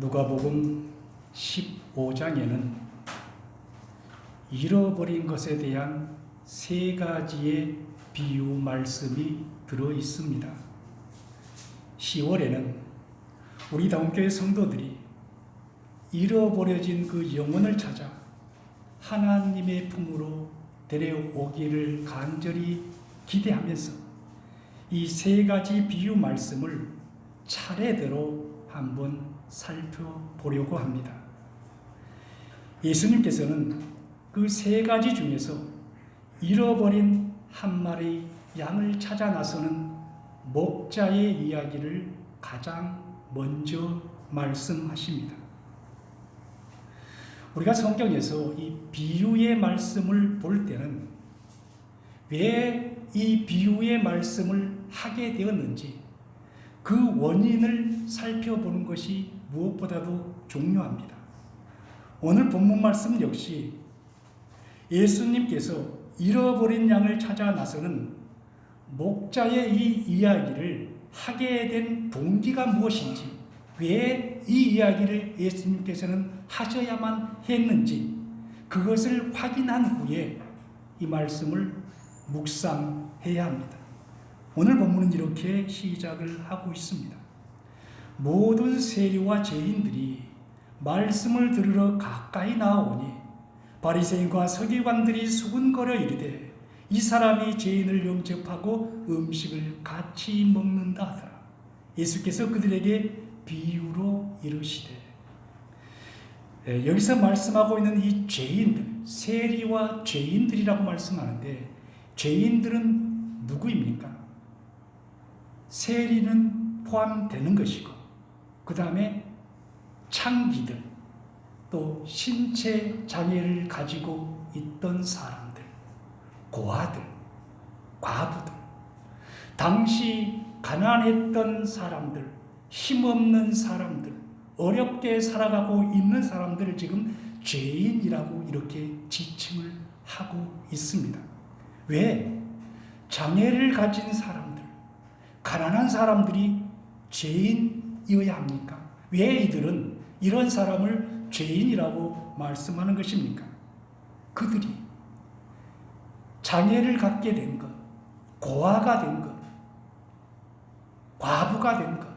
누가복음 15장에는 잃어버린 것에 대한 세 가지의 비유 말씀이 들어 있습니다. 10월에는 우리 다운교회 성도들이 잃어버려진 그 영혼을 찾아 하나님의 품으로 데려오기를 간절히 기대하면서 이 세 가지 비유 말씀을 차례대로 한번 살펴보려고 합니다. 예수님께서는 그 세 가지 중에서 잃어버린 한 마리 양을 찾아 나서는 목자의 이야기를 가장 먼저 말씀하십니다. 우리가 성경에서 이 비유의 말씀을 볼 때는 왜 이 비유의 말씀을 하게 되었는지 그 원인을 살펴보는 것이 무엇보다도 중요합니다. 오늘 본문 말씀 역시 예수님께서 잃어버린 양을 찾아 나서는 목자의 이 이야기를 하게 된 동기가 무엇인지, 왜 이 이야기를 예수님께서는 하셔야만 했는지 그것을 확인한 후에 이 말씀을 묵상해야 합니다. 오늘 본문은 이렇게 시작을 하고 있습니다. 모든 세리와 죄인들이 말씀을 들으러 가까이 나아오니 바리새인과 서기관들이 수군거려 이르되 이 사람이 죄인을 영접하고 음식을 같이 먹는다 하더라. 예수께서 그들에게 비유로 이르시되, 여기서 말씀하고 있는 이 죄인들, 세리와 죄인들이라고 말씀하는데 죄인들은 누구입니까? 세리는 포함되는 것이고 그 다음에 창기들, 또 신체 장애를 가지고 있던 사람들, 고아들, 과부들, 당시 가난했던 사람들, 힘없는 사람들, 어렵게 살아가고 있는 사람들을 지금 죄인이라고 이렇게 지칭을 하고 있습니다. 왜? 장애를 가진 사람들, 가난한 사람들이 죄인이어야 합니까? 왜 이들은 이런 사람을 죄인이라고 말씀하는 것입니까? 그들이 장애를 갖게 된 것, 고아가 된 것, 과부가 된 것,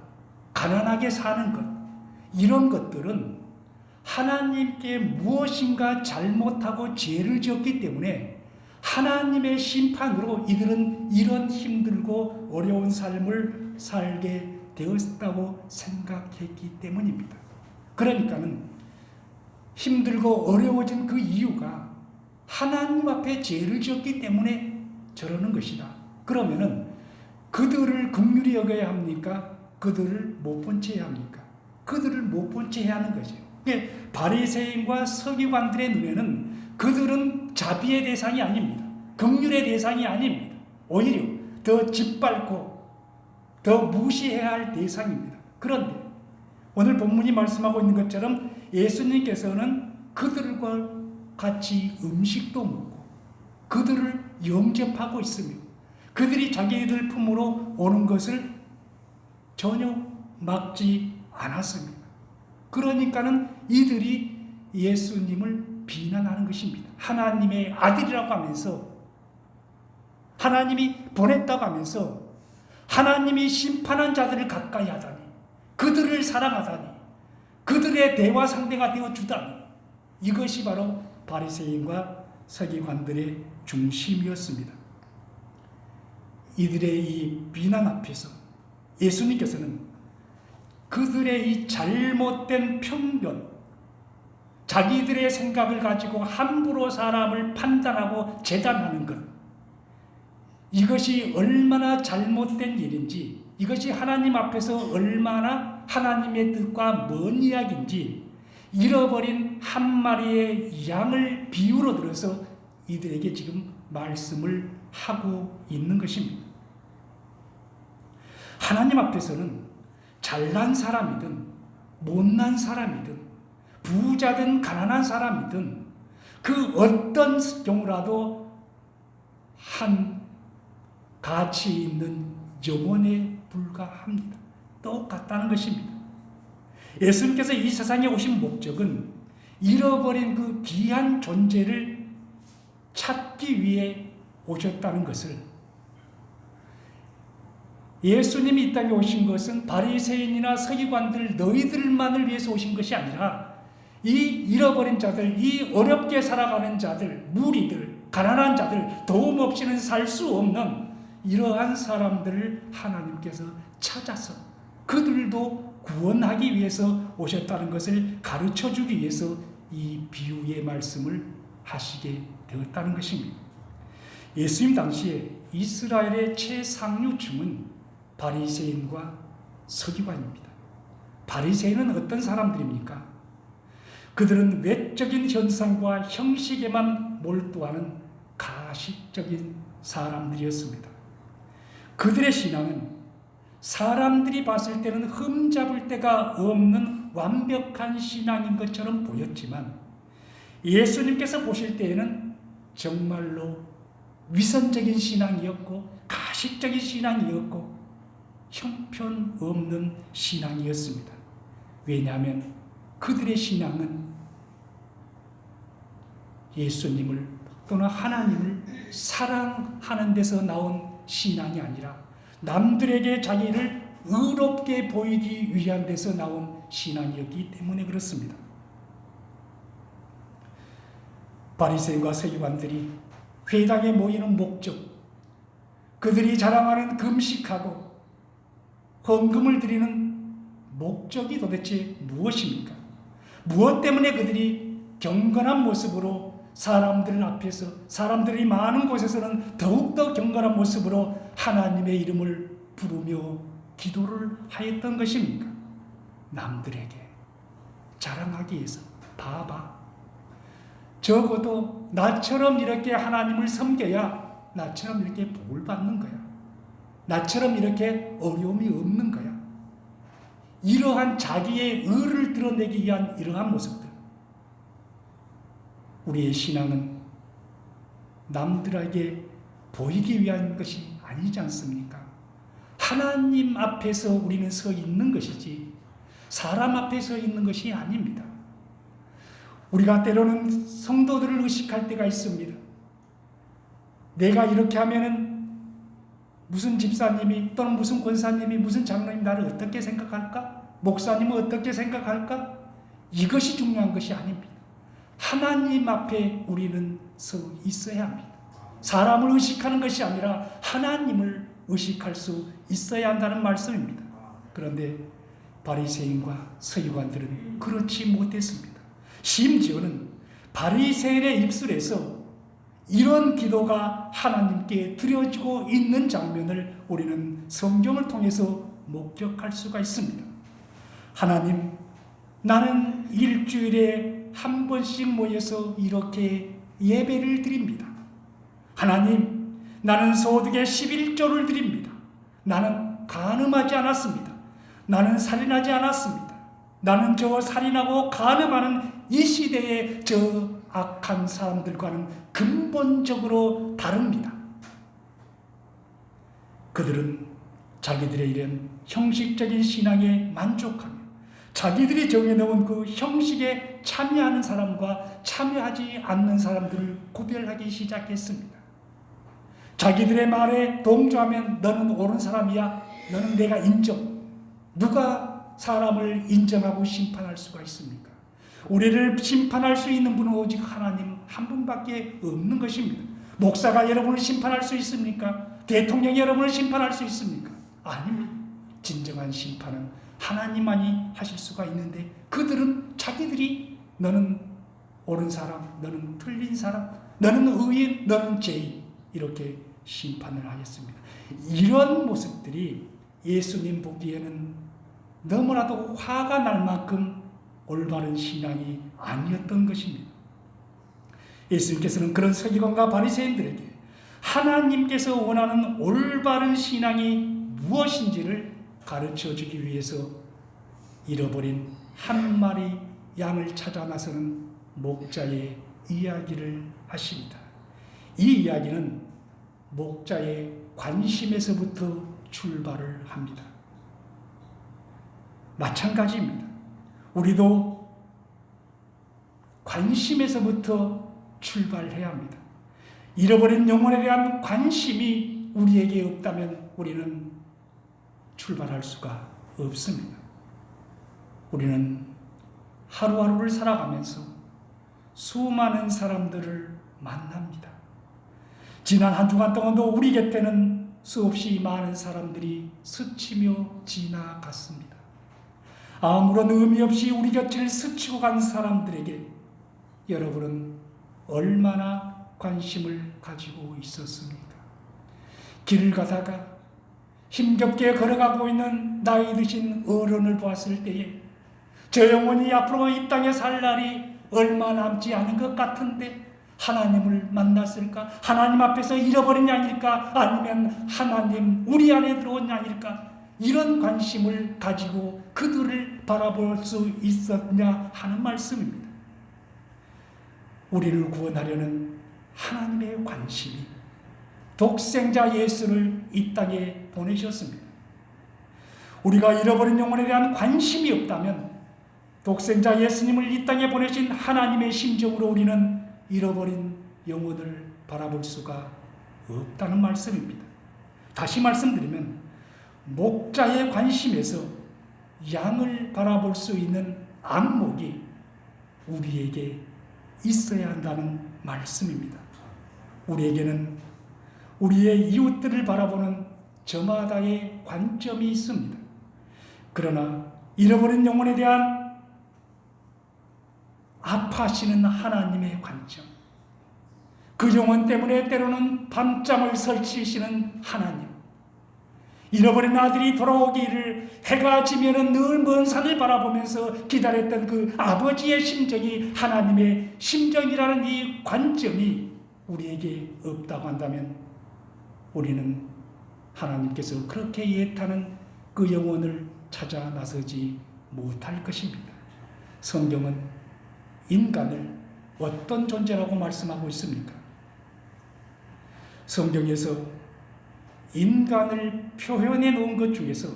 가난하게 사는 것, 이런 것들은 하나님께 무엇인가 잘못하고 죄를 지었기 때문에 하나님의 심판으로 이들은 이런 힘들고 어려운 삶을 살게 되었다고 생각했기 때문입니다. 그러니까는 힘들고 어려워진 그 이유가 하나님 앞에 죄를 지었기 때문에 저러는 것이다. 그러면은 그들을 긍휼히 여겨야 합니까? 그들을 못 본 채 해야 합니까? 그들을 못 본 채 해야 하는 것이에요. 바리새인과 서기관들의 눈에는 그들은 자비의 대상이 아닙니다. 긍휼의 대상이 아닙니다. 오히려 더 짓밟고 더 무시해야 할 대상입니다. 그런데 오늘 본문이 말씀하고 있는 것처럼 예수님께서는 그들과 같이 음식도 먹고 그들을 영접하고 있으며 그들이 자기들 품으로 오는 것을 전혀 막지 않았습니다. 그러니까는 이들이 예수님을 비난하는 것입니다. 하나님의 아들이라고 하면서, 하나님이 보냈다고 하면서 하나님이 심판한 자들을 가까이 하다니, 그들을 사랑하다니, 그들의 대화 상대가 되어 주다니, 이것이 바로 바리새인과 서기관들의 중심이었습니다. 이들의 이 비난 앞에서 예수님께서는 그들의 이 잘못된 편견, 자기들의 생각을 가지고 함부로 사람을 판단하고 재단하는 것, 이것이 얼마나 잘못된 일인지, 이것이 하나님 앞에서 얼마나 하나님의 뜻과 먼 이야기인지 잃어버린 한 마리의 양을 비유로 들어서 이들에게 지금 말씀을 하고 있는 것입니다. 하나님 앞에서는 잘난 사람이든 못난 사람이든 부자든 가난한 사람이든 그 어떤 경우라도 한 가치 있는 영혼에 불과합니다. 똑같다는 것입니다. 예수님께서 이 세상에 오신 목적은 잃어버린 그 귀한 존재를 찾기 위해 오셨다는 것을, 예수님이 이 땅에 오신 것은 바리새인이나 서기관들 너희들만을 위해서 오신 것이 아니라 이 잃어버린 자들, 이 어렵게 살아가는 자들, 무리들, 가난한 자들, 도움 없이는 살 수 없는 이러한 사람들을 하나님께서 찾아서 그들도 구원하기 위해서 오셨다는 것을 가르쳐주기 위해서 이 비유의 말씀을 하시게 되었다는 것입니다. 예수님 당시에 이스라엘의 최상류층은 바리새인과 서기관입니다. 바리새인은 어떤 사람들입니까? 그들은 외적인 현상과 형식에만 몰두하는 가식적인 사람들이었습니다. 그들의 신앙은 사람들이 봤을 때는 흠잡을 데가 없는 완벽한 신앙인 것처럼 보였지만 예수님께서 보실 때에는 정말로 위선적인 신앙이었고 가식적인 신앙이었고 형편없는 신앙이었습니다. 왜냐하면 그들의 신앙은 예수님을 또는 하나님을 사랑하는 데서 나온 신앙이 아니라 남들에게 자기를 의롭게 보이기 위한 데서 나온 신앙이었기 때문에 그렇습니다. 바리새인과 서기관들이 회당에 모이는 목적, 그들이 자랑하는 금식하고 헌금을 드리는 목적이 도대체 무엇입니까? 무엇 때문에 그들이 경건한 모습으로 사람들 앞에서, 사람들이 많은 곳에서는 더욱더 경건한 모습으로 하나님의 이름을 부르며 기도를 하였던 것입니까? 남들에게 자랑하기 위해서. 봐봐, 적어도 나처럼 이렇게 하나님을 섬겨야 나처럼 이렇게 복을 받는 거야. 나처럼 이렇게 어려움이 없는 거야. 이러한 자기의 의를 드러내기 위한 이러한 모습들. 우리의 신앙은 남들에게 보이기 위한 것이 아니지 않습니까? 하나님 앞에서 우리는 서 있는 것이지 사람 앞에 서 있는 것이 아닙니다. 우리가 때로는 성도들을 의식할 때가 있습니다. 내가 이렇게 하면은 무슨 집사님이 또는 무슨 권사님이 무슨 장로님 나를 어떻게 생각할까? 목사님은 어떻게 생각할까? 이것이 중요한 것이 아닙니다. 하나님 앞에 우리는 서 있어야 합니다. 사람을 의식하는 것이 아니라 하나님을 의식할 수 있어야 한다는 말씀입니다. 그런데 바리새인과 서기관들은 그렇지 못했습니다. 심지어는 바리새인의 입술에서 이런 기도가 하나님께 드려지고 있는 장면을 우리는 성경을 통해서 목격할 수가 있습니다. 하나님, 나는 일주일에 한 번씩 모여서 이렇게 예배를 드립니다. 하나님, 나는 소득의 11조를 드립니다. 나는 간음하지 않았습니다. 나는 살인하지 않았습니다. 나는 저 살인하고 간음하는 이 시대의 저 악한 사람들과는 근본적으로 다릅니다. 그들은 자기들의 이런 형식적인 신앙에 만족하며 자기들이 정해놓은 그 형식에 참여하는 사람과 참여하지 않는 사람들을 구별하기 시작했습니다. 자기들의 말에 동조하면 너는 옳은 사람이야. 너는 내가 인정. 누가 사람을 인정하고 심판할 수가 있습니까? 우리를 심판할 수 있는 분은 오직 하나님 한 분밖에 없는 것입니다. 목사가 여러분을 심판할 수 있습니까? 대통령이 여러분을 심판할 수 있습니까? 아닙니다. 진정한 심판은 하나님만이 하실 수가 있는데 그들은 자기들이 너는 옳은 사람, 너는 틀린 사람, 너는 의인, 너는 죄인 이렇게 심판을 하였습니다. 이런 모습들이 예수님 보기에는 너무나도 화가 날 만큼 올바른 신앙이 아니었던 것입니다. 예수님께서는 그런 서기관과 바리새인들에게 하나님께서 원하는 올바른 신앙이 무엇인지를 가르쳐주기 위해서 잃어버린 한 마리 양을 찾아 나서는 목자의 이야기를 하십니다. 이 이야기는 목자의 관심에서부터 출발을 합니다. 마찬가지입니다. 우리도 관심에서부터 출발해야 합니다. 잃어버린 영혼에 대한 관심이 우리에게 없다면 우리는 출발할 수가 없습니다. 우리는 하루하루를 살아가면서 수많은 사람들을 만납니다. 지난 한 주간 동안도 우리 곁에는 수없이 많은 사람들이 스치며 지나갔습니다. 아무런 의미 없이 우리 곁을 스치고 간 사람들에게 여러분은 얼마나 관심을 가지고 있었습니까? 길을 가다가 힘겹게 걸어가고 있는 나이 드신 어른을 보았을 때에 저 영혼이 앞으로 이 땅에 살 날이 얼마 남지 않은 것 같은데 하나님을 만났을까? 하나님 앞에서 잃어버린 양일까? 아니면 하나님 우리 안에 들어온 양일까? 이런 관심을 가지고 그들을 바라볼 수 있었냐 하는 말씀입니다. 우리를 구원하려는 하나님의 관심이 독생자 예수를 이 땅에 보내셨습니다. 우리가 잃어버린 영혼에 대한 관심이 없다면 독생자 예수님을 이 땅에 보내신 하나님의 심정으로 우리는 잃어버린 영혼을 바라볼 수가 없다는 말씀입니다. 다시 말씀드리면 목자의 관심에서 양을 바라볼 수 있는 안목이 우리에게 있어야 한다는 말씀입니다. 우리에게는 우리의 이웃들을 바라보는 저마다의 관점이 있습니다. 그러나 잃어버린 영혼에 대한 아파하시는 하나님의 관점, 그 영혼 때문에 때로는 밤잠을 설치시는 하나님, 잃어버린 아들이 돌아오기를 해가 지면은 늘 먼 산을 바라보면서 기다렸던 그 아버지의 심정이 하나님의 심정이라는 이 관점이 우리에게 없다고 한다면 우리는 하나님께서 그렇게 예타는 그 영혼을 찾아 나서지 못할 것입니다. 성경은 인간을 어떤 존재라고 말씀하고 있습니까? 성경에서 인간을 표현해 놓은 것 중에서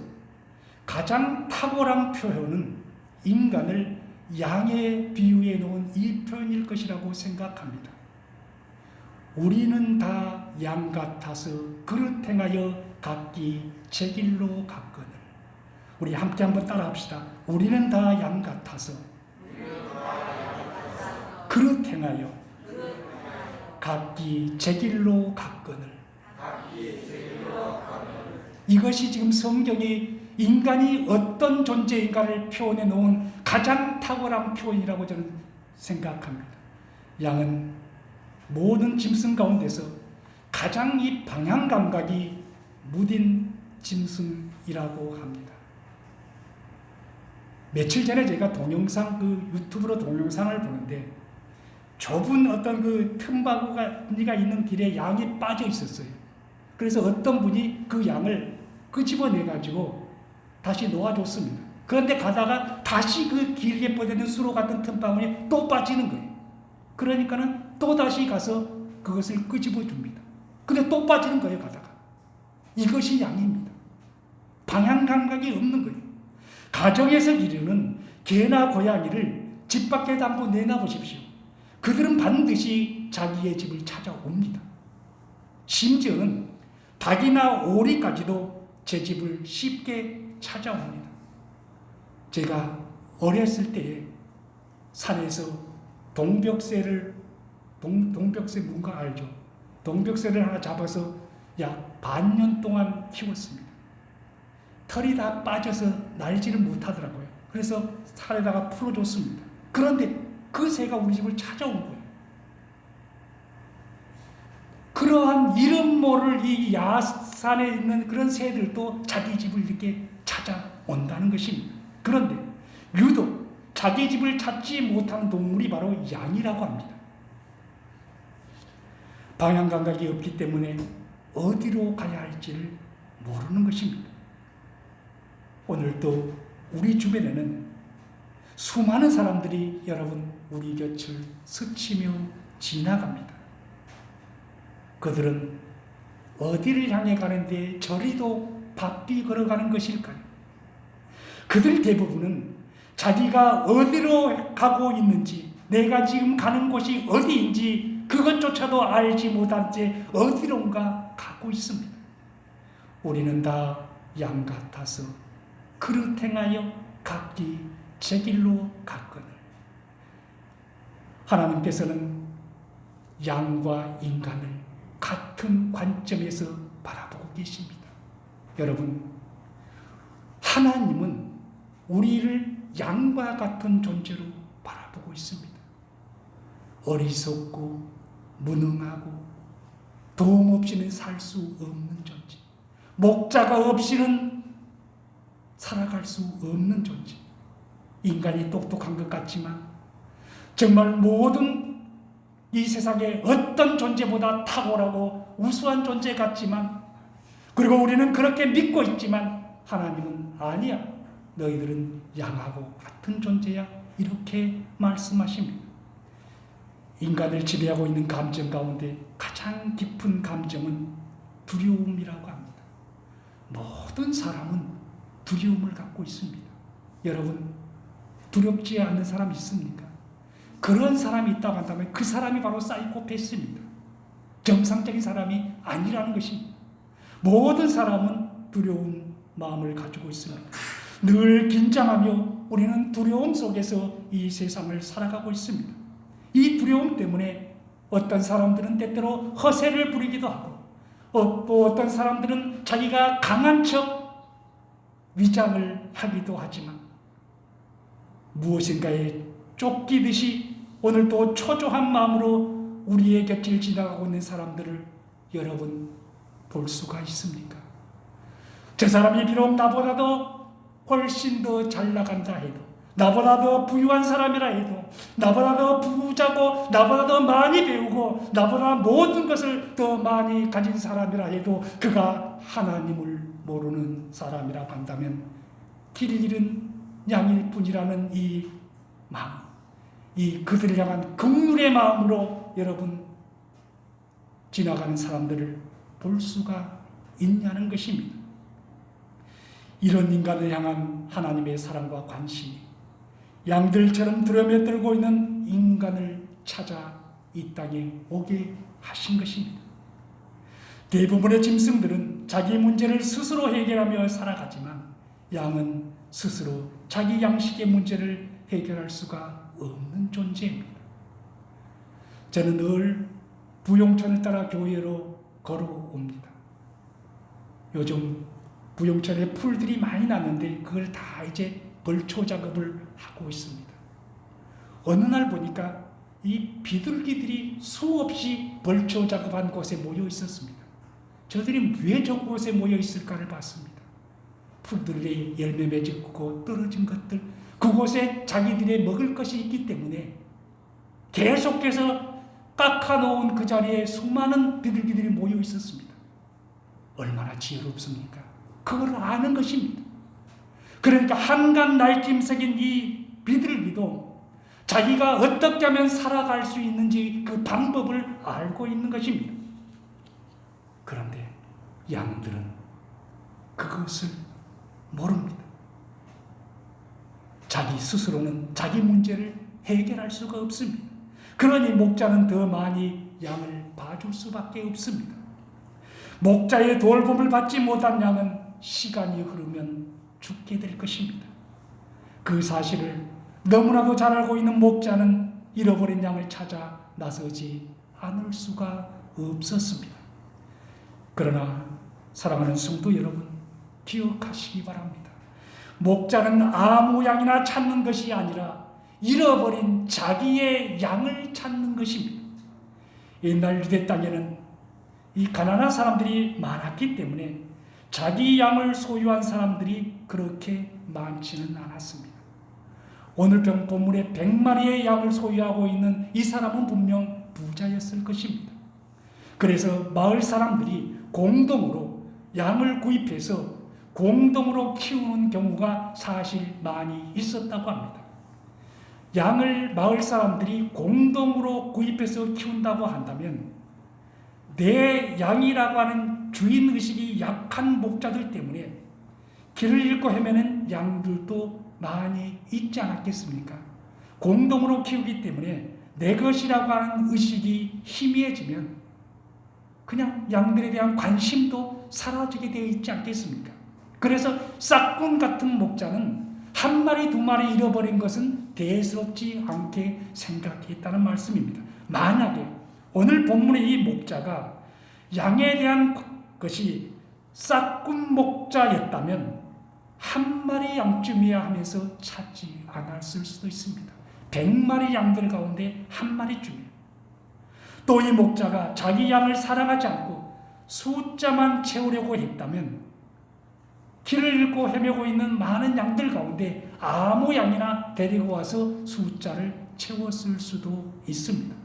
가장 탁월한 표현은 인간을 양에 비유해 놓은 이 표현일 것이라고 생각합니다. 우리는 다 양 같아서 그릇 행하여 각기 제 길로 갔거늘. 우리 함께 한번 따라합시다. 우리는 다 양 같아서 그릇 행하여 각기 제 길로 갔거늘. 이것이 지금 성경이 인간이 어떤 존재인가를 표현해 놓은 가장 탁월한 표현이라고 저는 생각합니다. 양은 모든 짐승 가운데서 가장 이 방향 감각이 무딘 짐승이라고 합니다. 며칠 전에 제가 동영상, 유튜브로 동영상을 보는데 좁은 어떤 틈바구니가 있는 길에 양이 빠져 있었어요. 그래서 어떤 분이 그 양을 끄집어내가지고 다시 놓아줬습니다. 그런데 가다가 다시 그 길게 뻗어있는 수로 같은 틈바구니에 또 빠지는 거예요. 그러니까는 또 다시 가서 그것을 끄집어줍니다. 근데 또 빠지는 거예요, 가다가. 이것이 양입니다. 방향 감각이 없는 거예요. 가정에서 기르는 개나 고양이를 집 밖에 한번 내놔보십시오. 그들은 반드시 자기의 집을 찾아옵니다. 심지어는 닭이나 오리까지도 제 집을 쉽게 찾아옵니다. 제가 어렸을 때에 산에서 동벽새를 동벽새 뭔가 알죠? 동벽새를 하나 잡아서 약 반년 동안 키웠습니다. 털이 다 빠져서 날지를 못하더라고요. 그래서 산에다가 풀어줬습니다. 그런데 그 새가 우리 집을 찾아온 거예요. 그러한 이름 모를 이 야산에 있는 그런 새들도 자기 집을 이렇게 찾아온다는 것입니다. 그런데 유독 자기 집을 찾지 못하는 동물이 바로 양이라고 합니다. 방향 감각이 없기 때문에 어디로 가야 할지를 모르는 것입니다. 오늘도 우리 주변에는 수많은 사람들이 여러분 우리 곁을 스치며 지나갑니다. 그들은 어디를 향해 가는데 저리도 바삐 걸어가는 것일까요? 그들 대부분은 자기가 어디로 가고 있는지, 내가 지금 가는 곳이 어디인지 그것조차도 알지 못한 채 어디론가 가고 있습니다. 우리는 다 양 같아서 그릇 행하여 각기 제 길로 갔거늘. 하나님께서는 양과 인간을 같은 관점에서 바라보고 계십니다. 여러분, 하나님은 우리를 양과 같은 존재로 바라보고 있습니다. 어리석고 무능하고 도움 없이는 살 수 없는 존재, 목자가 없이는 살아갈 수 없는 존재. 인간이 똑똑한 것 같지만 정말 모든 이 세상의 어떤 존재보다 탁월하고 우수한 존재 같지만, 그리고 우리는 그렇게 믿고 있지만 하나님은 아니야, 너희들은 양하고 같은 존재야, 이렇게 말씀하십니다. 인간을 지배하고 있는 감정 가운데 가장 깊은 감정은 두려움이라고 합니다. 모든 사람은 두려움을 갖고 있습니다. 여러분, 두렵지 않는 사람 있습니까? 그런 사람이 있다고 한다면 그 사람이 바로 사이코패스입니다. 정상적인 사람이 아니라는 것입니다. 모든 사람은 두려운 마음을 가지고 있습니다. 늘 긴장하며 우리는 두려움 속에서 이 세상을 살아가고 있습니다. 이 두려움 때문에 어떤 사람들은 때때로 허세를 부리기도 하고, 또 어떤 사람들은 자기가 강한 척 위장을 하기도 하지만, 무엇인가에 쫓기듯이 오늘도 초조한 마음으로 우리의 곁을 지나가고 있는 사람들을 여러분 볼 수가 있습니까? 저 사람이 비록 나보다도 훨씬 더 잘 나간다 해도, 나보다 더 부유한 사람이라 해도, 나보다 더 부자고 나보다 더 많이 배우고 나보다 모든 것을 더 많이 가진 사람이라 해도 그가 하나님을 모르는 사람이라고 한다면 길 잃은 양일 뿐이라는 이 마음, 이 그들을 향한 긍휼의 마음으로 여러분 지나가는 사람들을 볼 수가 있냐는 것입니다. 이런 인간을 향한 하나님의 사랑과 관심이 양들처럼 두려움에 떨고 있는 인간을 찾아 이 땅에 오게 하신 것입니다. 대부분의 짐승들은 자기 문제를 스스로 해결하며 살아가지만 양은 스스로 자기 양식의 문제를 해결할 수가 없는 존재입니다. 저는 늘 부용천을 따라 교회로 걸어옵니다. 요즘 부용천에 풀들이 많이 났는데 그걸 다 이제 벌초 작업을 하고 있습니다. 어느 날 보니까 이 비둘기들이 수없이 벌초 작업한 곳에 모여 있었습니다. 저들이 왜 저곳에 모여 있을까를 봤습니다. 풀들이 열매 맺고 떨어진 것들, 그곳에 자기들의 먹을 것이 있기 때문에 계속해서 깎아놓은 그 자리에 수많은 비둘기들이 모여 있었습니다. 얼마나 지혜롭습니까? 그걸 아는 것입니다. 그러니까 한간 날짐승인 이 비둘기도 자기가 어떻게 하면 살아갈 수 있는지 그 방법을 알고 있는 것입니다. 그런데 양들은 그것을 모릅니다. 자기 스스로는 자기 문제를 해결할 수가 없습니다. 그러니 목자는 더 많이 양을 봐줄 수밖에 없습니다. 목자의 돌봄을 받지 못한 양은 시간이 흐르면 죽게 될 것입니다. 그 사실을 너무나도 잘 알고 있는 목자는 잃어버린 양을 찾아 나서지 않을 수가 없었습니다. 그러나 사랑하는 성도 여러분, 기억하시기 바랍니다. 목자는 아무 양이나 찾는 것이 아니라 잃어버린 자기의 양을 찾는 것입니다. 옛날 유대 땅에는 이 가난한 사람들이 많았기 때문에 자기 양을 소유한 사람들이 그렇게 많지는 않았습니다. 오늘 본문에 100마리의 양을 소유하고 있는 이 사람은 분명 부자였을 것입니다. 그래서 마을 사람들이 공동으로 양을 구입해서 공동으로 키우는 경우가 사실 많이 있었다고 합니다. 양을 마을 사람들이 공동으로 구입해서 키운다고 한다면 내 양이라고 하는 주인의식이 약한 목자들 때문에 길을 잃고 헤매는 양들도 많이 있지 않았겠습니까? 공동으로 키우기 때문에 내 것이라고 하는 의식이 희미해지면 그냥 양들에 대한 관심도 사라지게 되어 있지 않겠습니까? 그래서 싹군 같은 목자는 한 마리 두 마리 잃어버린 것은 대수롭지 않게 생각했다는 말씀입니다. 만약에 오늘 본문의 이 목자가 양에 대한 것이 싹군 목자였다면 한 마리 양쯤이야 하면서 찾지 않았을 수도 있습니다. 100마리 양들 가운데 한 마리쯤이에요. 또 이 목자가 자기 양을 사랑하지 않고 숫자만 채우려고 했다면 길을 잃고 헤매고 있는 많은 양들 가운데 아무 양이나 데리고 와서 숫자를 채웠을 수도 있습니다.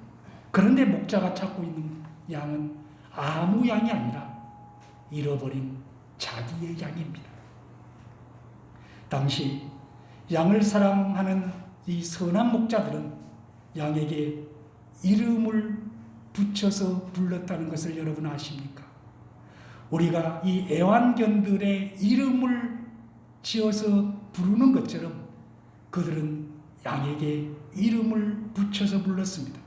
그런데 목자가 찾고 있는 양은 아무 양이 아니라 잃어버린 자기의 양입니다. 당시 양을 사랑하는 이 선한 목자들은 양에게 이름을 붙여서 불렀다는 것을 여러분 아십니까? 우리가 이 애완견들의 이름을 지어서 부르는 것처럼 그들은 양에게 이름을 붙여서 불렀습니다.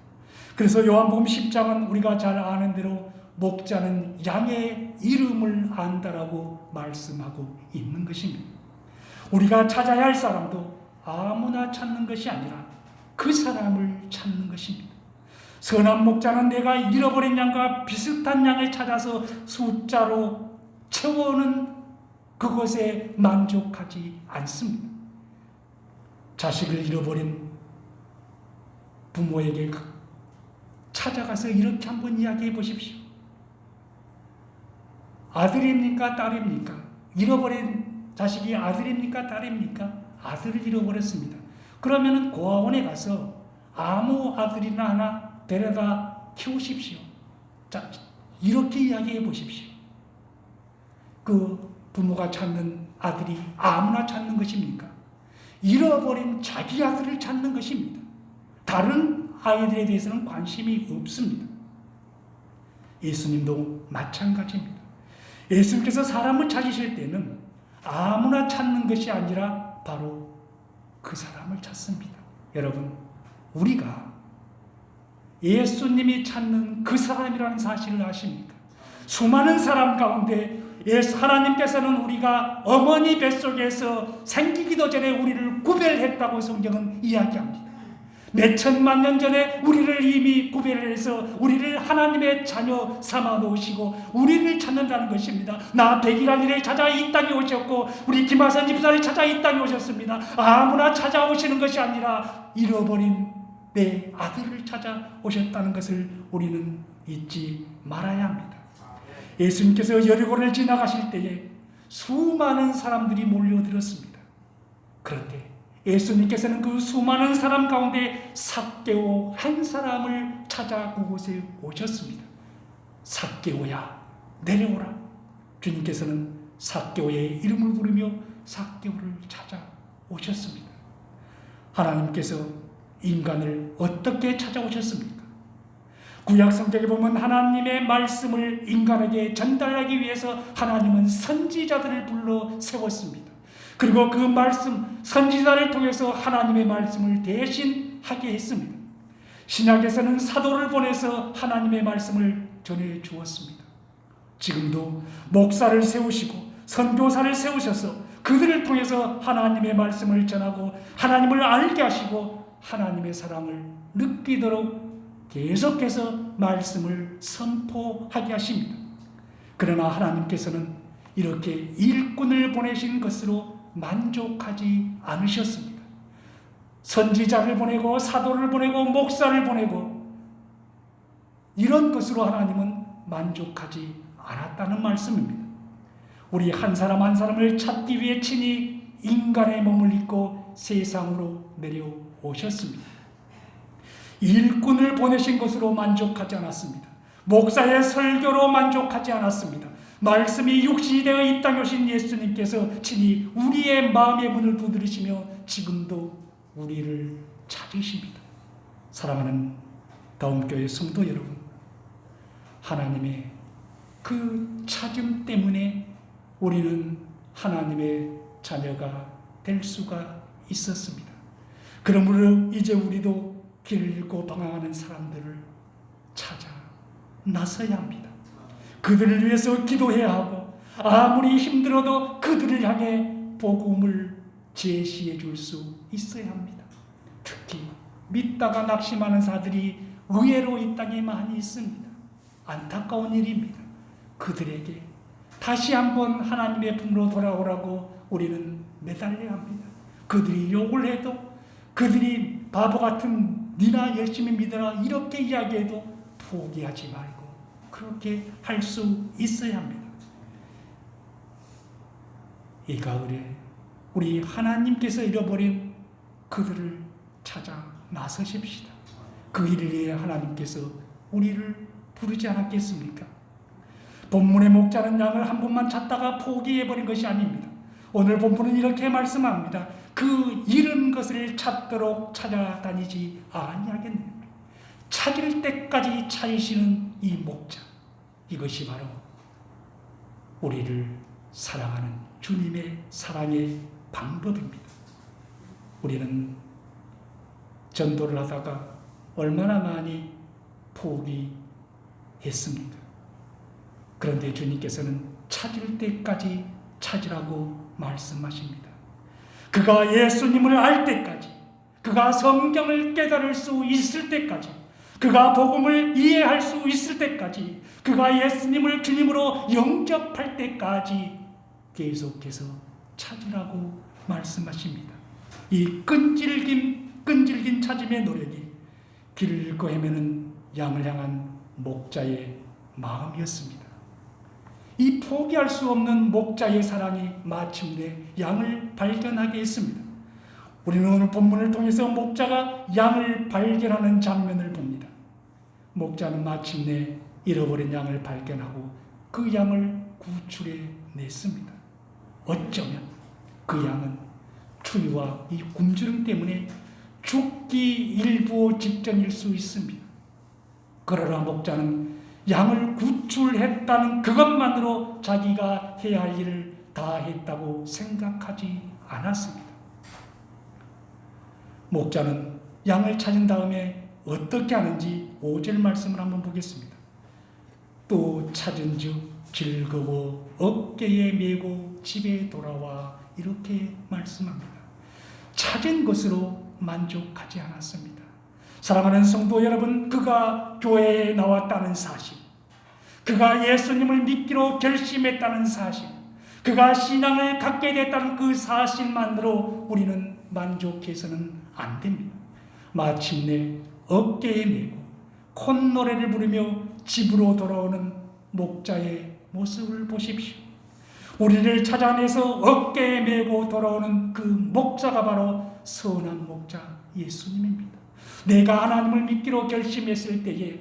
그래서 요한복음 10장은 우리가 잘 아는 대로 목자는 양의 이름을 안다라고 말씀하고 있는 것입니다. 우리가 찾아야 할 사람도 아무나 찾는 것이 아니라 그 사람을 찾는 것입니다. 선한 목자는 내가 잃어버린 양과 비슷한 양을 찾아서 숫자로 채워오는 그것에 만족하지 않습니다. 자식을 잃어버린 부모에게 찾아가서 이렇게 한번 이야기해 보십시오. 아들입니까? 딸입니까? 잃어버린 자식이 아들입니까? 딸입니까? 아들을 잃어버렸습니다. 그러면 고아원에 가서 아무 아들이나 하나 데려다 키우십시오. 자, 이렇게 이야기해 보십시오. 그 부모가 찾는 아들이 아무나 찾는 것입니까? 잃어버린 자기 아들을 찾는 것입니다. 다른 아이들에 대해서는 관심이 없습니다. 예수님도 마찬가지입니다. 예수님께서 사람을 찾으실 때는 아무나 찾는 것이 아니라 바로 그 사람을 찾습니다. 여러분, 우리가 예수님이 찾는 그 사람이라는 사실을 아십니까? 수많은 사람 가운데 하나님께서는 우리가 어머니 뱃속에서 생기기도 전에 우리를 구별했다고 성경은 이야기합니다. 몇 천만 년 전에 우리를 이미 구별해서 우리를 하나님의 자녀 삼아 놓으시고 우리를 찾는다는 것입니다. 나 백일환이를 찾아 이 땅에 오셨고 우리 김하선 집사를 찾아 이 땅에 오셨습니다. 아무나 찾아오시는 것이 아니라 잃어버린 내 아들을 찾아오셨다는 것을 우리는 잊지 말아야 합니다. 예수님께서 여리고를 지나가실 때에 수많은 사람들이 몰려들었습니다. 그런데 예수님께서는 그 수많은 사람 가운데 삭개오 한 사람을 찾아 그곳에 오셨습니다. 삭개오야, 내려오라. 주님께서는 삭개오의 이름을 부르며 삭개오를 찾아오셨습니다. 하나님께서 인간을 어떻게 찾아오셨습니까? 구약 성경에 보면 하나님의 말씀을 인간에게 전달하기 위해서 하나님은 선지자들을 불러 세웠습니다. 그리고 그 말씀, 선지자를 통해서 하나님의 말씀을 대신 하게 했습니다. 신약에서는 사도를 보내서 하나님의 말씀을 전해 주었습니다. 지금도 목사를 세우시고 선교사를 세우셔서 그들을 통해서 하나님의 말씀을 전하고 하나님을 알게 하시고 하나님의 사랑을 느끼도록 계속해서 말씀을 선포하게 하십니다. 그러나 하나님께서는 이렇게 일꾼을 보내신 것으로 만족하지 않으셨습니다. 선지자를 보내고 사도를 보내고 목사를 보내고 이런 것으로 하나님은 만족하지 않았다는 말씀입니다. 우리 한 사람 한 사람을 찾기 위해 친히 인간의 몸을 입고 세상으로 내려오셨습니다. 일꾼을 보내신 것으로 만족하지 않았습니다. 목사의 설교로 만족하지 않았습니다. 말씀이 육신이 되어 이 땅에 오신 예수님께서 친히 우리의 마음의 문을 두드리시며 지금도 우리를 찾으십니다. 사랑하는 다음교회 성도 여러분, 하나님의 그 찾음 때문에 우리는 하나님의 자녀가 될 수가 있었습니다. 그러므로 이제 우리도 길을 잃고 방황하는 사람들을 찾아 나서야 합니다. 그들을 위해서 기도해야 하고 아무리 힘들어도 그들을 향해 복음을 제시해 줄 수 있어야 합니다. 특히 믿다가 낙심하는 자들이 의외로 이 땅에 많이 있습니다. 안타까운 일입니다. 그들에게 다시 한번 하나님의 품으로 돌아오라고 우리는 매달려야 합니다. 그들이 욕을 해도, 그들이 바보 같은 니나 열심히 믿어라 이렇게 이야기해도 포기하지 말고 그렇게 할 수 있어야 합니다. 이 가을에 우리 하나님께서 잃어버린 그들을 찾아 나서십시다. 그 일을 위해 하나님께서 우리를 부르지 않았겠습니까? 본문의 목자는 양을 한 번만 찾다가 포기해버린 것이 아닙니다. 오늘 본문은 이렇게 말씀합니다. 그 잃은 것을 찾도록 찾아다니지 아니하겠네요. 찾을 때까지 찾으시는 이 목자, 이것이 바로 우리를 사랑하는 주님의 사랑의 방법입니다. 우리는 전도를 하다가 얼마나 많이 포기했습니까? 그런데 주님께서는 찾을 때까지 찾으라고 말씀하십니다. 그가 예수님을 알 때까지, 그가 성경을 깨달을 수 있을 때까지, 그가 복음을 이해할 수 있을 때까지, 그가 예수님을 주님으로 영접할 때까지 계속해서 찾으라고 말씀하십니다. 이 끈질긴 찾음의 노력이 길을 잃고 헤매는 양을 향한 목자의 마음이었습니다. 이 포기할 수 없는 목자의 사랑이 마침내 양을 발견하게 했습니다. 우리는 오늘 본문을 통해서 목자가 양을 발견하는 장면을 봅니다. 목자는 마침내 잃어버린 양을 발견하고 그 양을 구출해 냈습니다. 어쩌면 그 양은 추위와 이 굶주림 때문에 죽기 일부 직전일 수 있습니다. 그러나 목자는 양을 구출했다는 그것만으로 자기가 해야 할 일을 다 했다고 생각하지 않았습니다. 목자는 양을 찾은 다음에 어떻게 하는지 5절 말씀을 한번 보겠습니다. 또 찾은 즉 즐거워 어깨에 메고 집에 돌아와 이렇게 말씀합니다. 찾은 것으로 만족하지 않았습니다. 사랑하는 성도 여러분, 그가 교회에 나왔다는 사실, 그가 예수님을 믿기로 결심했다는 사실, 그가 신앙을 갖게 됐다는 그 사실만으로 우리는 만족해서는 안 됩니다. 마침내 어깨에 메고 콧노래를 부르며 집으로 돌아오는 목자의 모습을 보십시오. 우리를 찾아내서 어깨에 메고 돌아오는 그 목자가 바로 선한 목자 예수님입니다. 내가 하나님을 믿기로 결심했을 때에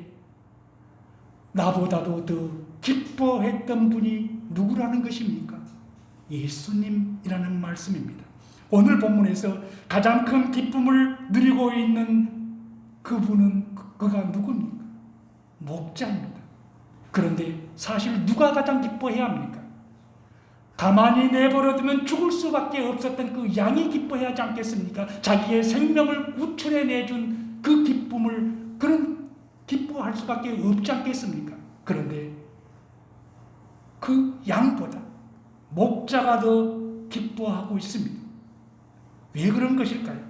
나보다도 더 기뻐했던 분이 누구라는 것입니까? 예수님이라는 말씀입니다. 오늘 본문에서 가장 큰 기쁨을 누리고 있는 그분은 그가 누굽니까? 목자입니다. 그런데 사실 누가 가장 기뻐해야 합니까? 가만히 내버려두면 죽을 수밖에 없었던 그 양이 기뻐해야 하지 않겠습니까? 자기의 생명을 구출해 내준 그 기쁨을 그런 기뻐할 수밖에 없지 않겠습니까? 그런데 그 양보다 목자가 더 기뻐하고 있습니다. 왜 그런 것일까요?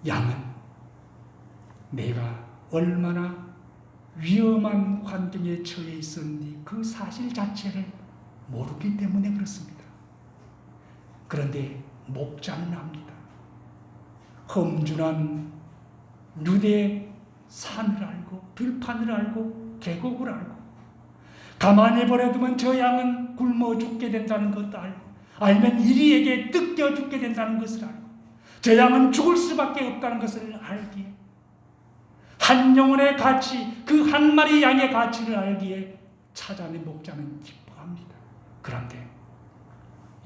양은 내가 얼마나 위험한 환경에 처해 있었는지 그 사실 자체를 모르기 때문에 그렇습니다. 그런데 목자는 압니다. 험준한 유대 산을 알고 들판을 알고 계곡을 알고 가만히 버려두면 저 양은 굶어 죽게 된다는 것도 알고 알면 이리에게 뜯겨 죽게 된다는 것을 알고 저 양은 죽을 수밖에 없다는 것을 알기에 한 영혼의 가치, 그 한 마리 양의 가치를 알기에 찾아낸 목자는 기뻐합니다. 그런데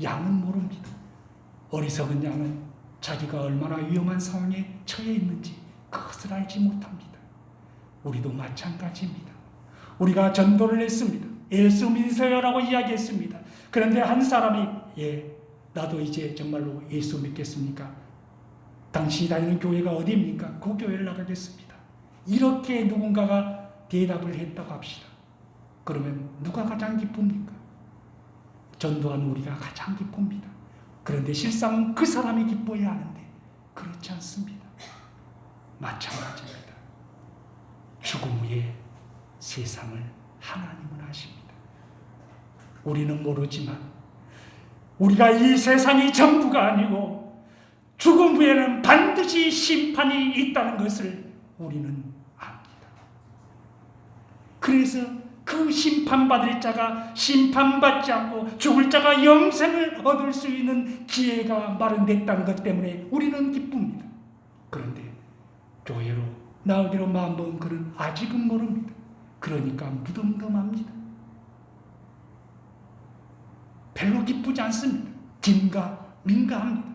양은 모릅니다. 어리석은 양은 자기가 얼마나 위험한 상황에 처해 있는지 그것을 알지 못합니다. 우리도 마찬가지입니다. 우리가 전도를 했습니다. 예수 믿으세요라고 이야기했습니다. 그런데 한 사람이 나도 이제 정말로 예수 믿겠습니까? 당신이 다니는 교회가 어디입니까? 그 교회를 나가겠습니다. 이렇게 누군가가 대답을 했다고 합시다. 그러면 누가 가장 기쁩니까? 전도한 우리가 가장 기쁩니다. 그런데 실상은 그 사람이 기뻐야 하는데 그렇지 않습니다. 마찬가지입니다. 죽음 후에 세상을 하나님은 아십니다. 우리는 모르지만 우리가 이 세상이 전부가 아니고 죽음 후에는 반드시 심판이 있다는 것을 우리는 압니다. 그래서 그 심판받을 자가 심판받지 않고 죽을 자가 영생을 얻을 수 있는 기회가 마련됐다는 것 때문에 우리는 기쁩니다. 그런데 교회로 나오기로 마음먹은 그는 아직은 모릅니다. 그러니까 무덤덤합니다. 별로 기쁘지 않습니다. 민가합니다.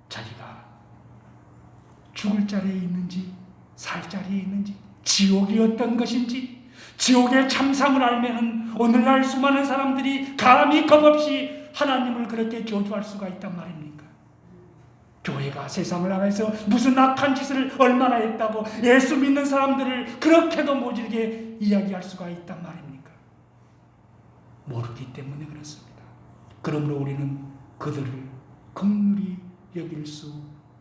자기가 죽을 자리에 있는지 살 자리에 있는지 지옥이 어떤 것인지 지옥의 참상을 알면은 오늘날 수많은 사람들이 감히 겁없이 하나님을 그렇게 저주할 수가 있단 말입니까? 교회가 세상을 향해서 무슨 악한 짓을 얼마나 했다고 예수 믿는 사람들을 그렇게도 모질게 이야기할 수가 있단 말입니까? 모르기 때문에 그렇습니다. 그러므로 우리는 그들을 긍휼히 여길 수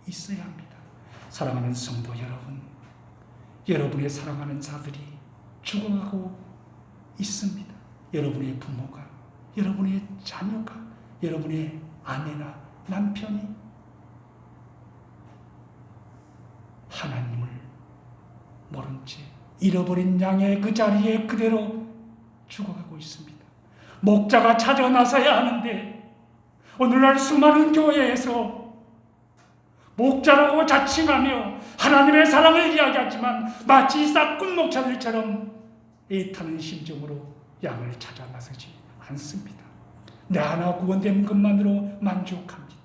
있어야 합니다. 사랑하는 성도 여러분, 여러분의 사랑하는 자들이 죽어가고 있습니다. 여러분의 부모가, 여러분의 자녀가, 여러분의 아내나 남편이 하나님을 모른 채 잃어버린 양의 그 자리에 그대로 죽어가고 있습니다. 목자가 찾아 나서야 하는데 오늘날 수많은 교회에서 목자라고 자칭하며 하나님의 사랑을 이야기하지만 마치 싹군 목자들처럼 애타는 심정으로 양을 찾아 나서지 않습니다. 내 하나 구원된 것만으로 만족합니다.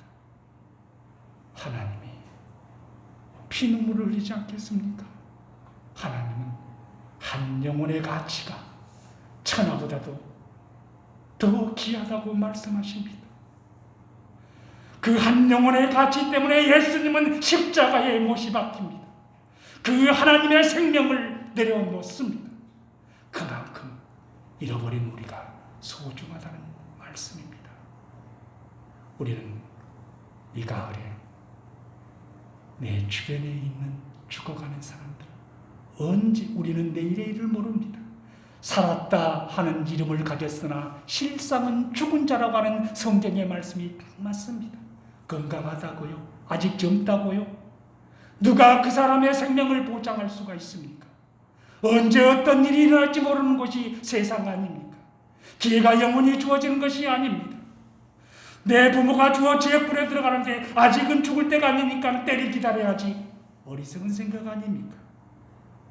하나님이 피눈물을 흘리지 않겠습니까? 하나님은 한 영혼의 가치가 천하보다도 더 귀하다고 말씀하십니다. 그 한 영혼의 가치 때문에 예수님은 십자가에 못이 박힙니다. 그 하나님의 생명을 내려놓습니다. 그만큼 잃어버린 우리가 소중하다는 말씀입니다. 우리는 이 가을에 내 주변에 있는 죽어가는 사람들, 언제 우리는 내일의 일을 모릅니다. 살았다 하는 이름을 가졌으나 실상은 죽은 자라고 하는 성경의 말씀이 딱 맞습니다. 건강하다고요? 아직 젊다고요? 누가 그 사람의 생명을 보장할 수가 있습니까? 언제 어떤 일이 일어날지 모르는 것이 세상 아닙니까? 기회가 영원히 주어지는 것이 아닙니다. 내 부모가 주어 지옥불에 들어가는데 아직은 죽을 때가 아니니까 때를 기다려야지. 어리석은 생각 아닙니까?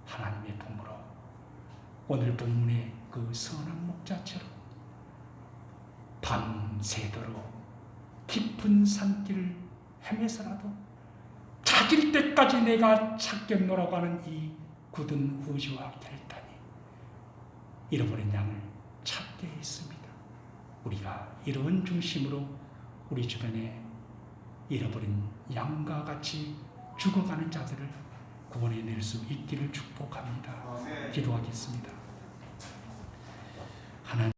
하나님의 부모로 오늘 본문의 그 선한 목자처럼 밤새도록 깊은 산길을 헤매서라도 찾을 때까지 내가 찾겠노라고 하는 이 굳은 의지와 결단이 잃어버린 양을 찾게 했습니다. 우리가 이런 중심으로 우리 주변에 잃어버린 양과 같이 죽어가는 자들을 구원해낼 수 있기를 축복합니다. 기도하겠습니다. 하나님